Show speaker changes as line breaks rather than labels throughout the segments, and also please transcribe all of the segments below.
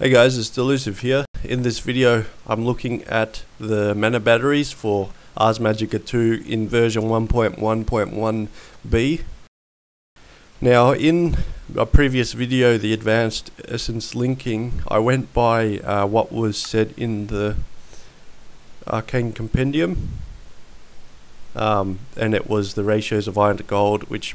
Hey guys, it's Delusive here. In this video I'm looking at the mana batteries for Ars Magica 2 in version 1.1.1b. Now in a previous video, the advanced essence linking, I went by what was said in the Arcane Compendium, and it was the ratios of iron to gold, which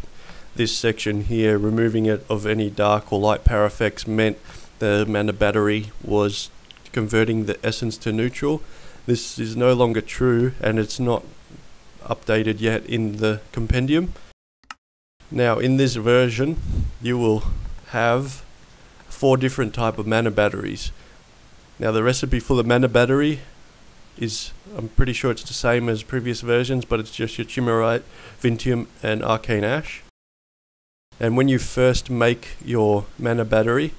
this section here, removing it of any dark or light power effects, meant the mana battery was converting the essence to neutral. This is no longer true, and it's not updated yet in the compendium. Now in this version you will have 4 different type of mana batteries. Now the recipe for the mana battery is, I'm pretty sure it's the same as previous versions, but it's just your Chimerite, Vintium and Arcane Ash. And when you first make your mana battery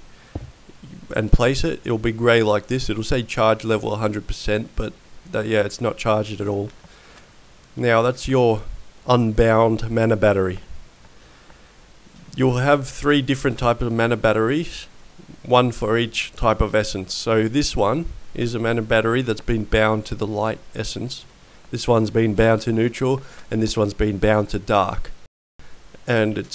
and place it, it'll be grey like this. It'll say charge level 100%, but yeah, it's not charged at all. Now that's your unbound mana battery. You'll have 3 different types of mana batteries, one for each type of essence. So this one is a mana battery that's been bound to the light essence. This one's been bound to neutral, and this one's been bound to dark. And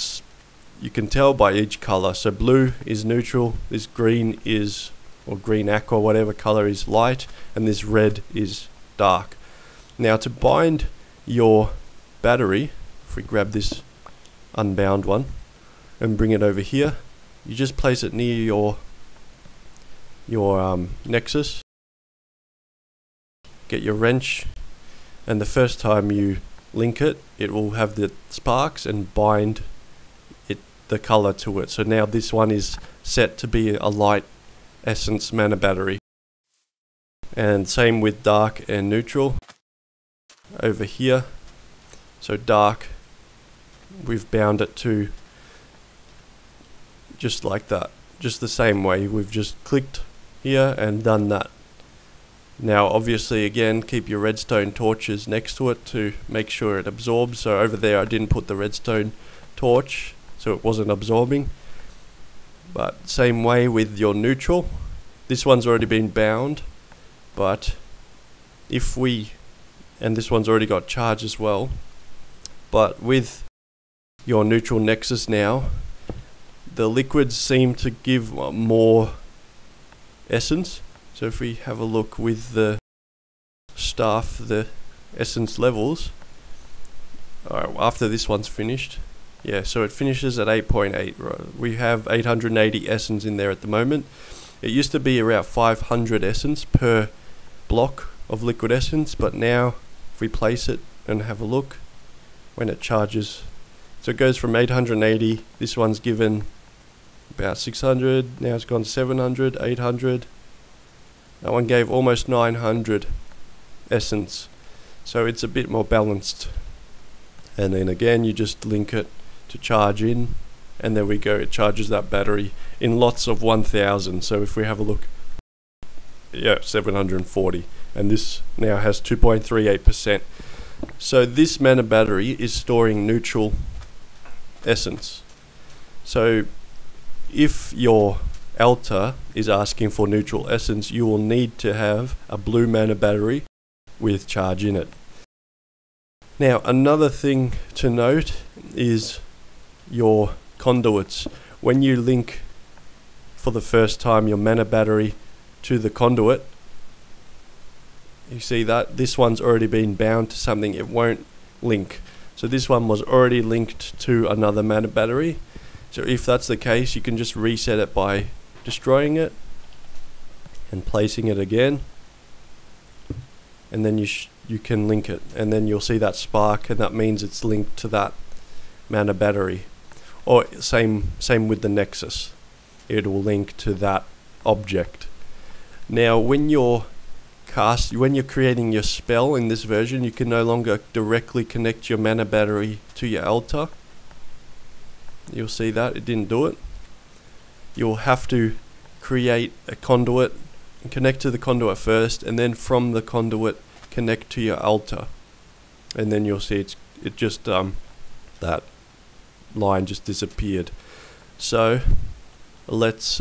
you can tell by each color. So blue is neutral, this green is, or green aqua, whatever color, is light, and this red is dark. Now to bind your battery, if we grab this unbound one and bring it over here, you just place it near your nexus, get your wrench, and the first time you link it, it will have the sparks and bind the color to it. So now this one is set to be a light essence mana battery, and same with dark and neutral over here. So dark, we've bound it to just like that, just the same way. We've just clicked here and done that. Now obviously again, keep your redstone torches next to it to make sure it absorbs. So over there I didn't put the redstone torch, so it wasn't absorbing. But same way with your neutral. This one's already been bound, but and this one's already got charge as well, but with your neutral nexus now, the liquids seem to give more essence. So if we have a look with the staff, the essence levels, after this one's finished, yeah, so it finishes at 8.8. Right? We have 880 essence in there at the moment. It used to be around 500 essence per block of liquid essence, but now if we place it and have a look when it charges, so it goes from 880, this one's given about 600, now it's gone 700, 800. That one gave almost 900 essence, so it's a bit more balanced. And then again, you just link it to charge in, and there we go, it charges that battery in lots of 1000. So if we have a look, yeah, 740, and this now has 2.38%. so this mana battery is storing neutral essence. So if your altar is asking for neutral essence, you will need to have a blue mana battery with charge in it. Now another thing to note is your conduits. When you link for the first time your mana battery to the conduit, you see that this one's already been bound to something, it won't link. So this one was already linked to another mana battery. So if that's the case, you can just reset it by destroying it and placing it again, and then you can link it, and then you'll see that spark, and that means it's linked to that mana battery. Or same with the nexus, it will link to that object. Now when you're creating your spell in this version, you can no longer directly connect your mana battery to your altar. You'll see that it didn't do it. You'll have to create a conduit and connect to the conduit first, and then from the conduit connect to your altar, and then you'll see it just that line just disappeared. So let's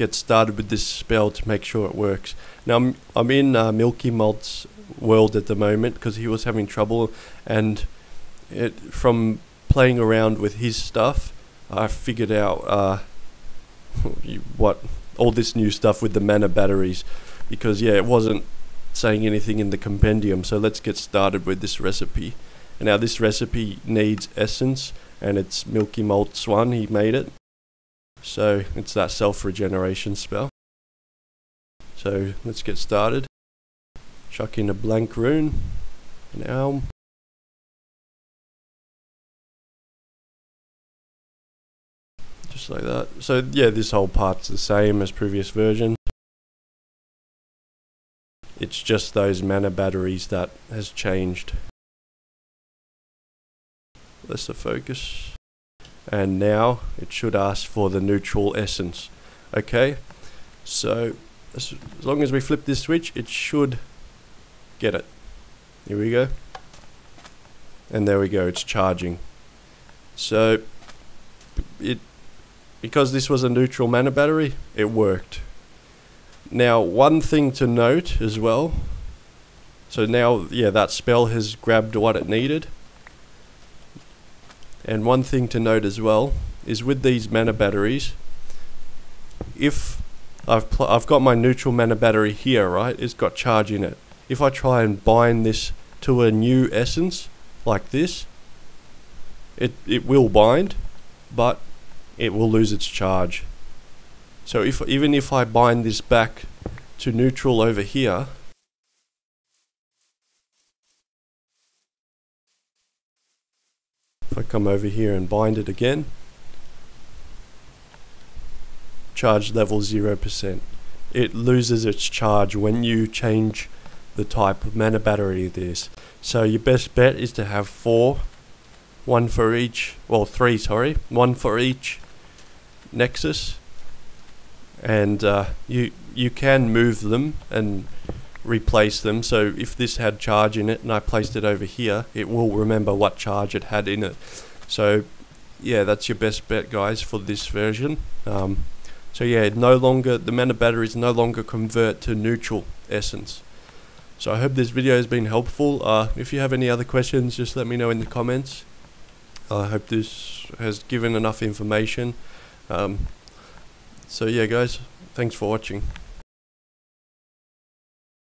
get started with this spell to make sure it works. Now I'm in Milky Malt's world at the moment because he was having trouble, and from playing around with his stuff, I figured out what all this new stuff with the mana batteries, because yeah, it wasn't saying anything in the compendium. So let's get started with this recipe. And now this recipe needs essence, and it's Milky Malt's one, he made it. So it's that self-regeneration spell. So let's get started. Chuck in a blank rune, an elm. Just like that. So yeah, this whole part's the same as previous version. It's just those mana batteries that has changed. That's the focus. And now it should ask for the neutral essence. Okay, so as long as we flip this switch, it should get it. Here we go. And there we go, it's charging. So because this was a neutral mana battery, it worked. Now one thing to note as well, so now yeah, that spell has grabbed what it needed. And one thing to note as well is with these mana batteries, if I've got my neutral mana battery here, right, it's got charge in it. If I try and bind this to a new essence like this, it will bind, but it will lose its charge. So even if I bind this back to neutral over here, if I come over here and bind it again, charge level 0%. It loses its charge when you change the type of mana battery it is. So your best bet is to have 3, one for each nexus, and you can move them and replace them. So if this had charge in it and I placed it over here, it will remember what charge it had in it. So yeah, that's your best bet, guys, for this version. So yeah, the mana batteries no longer convert to neutral essence. So I hope this video has been helpful. If you have any other questions, just let me know in the comments. I hope this has given enough information. So yeah, guys, thanks for watching.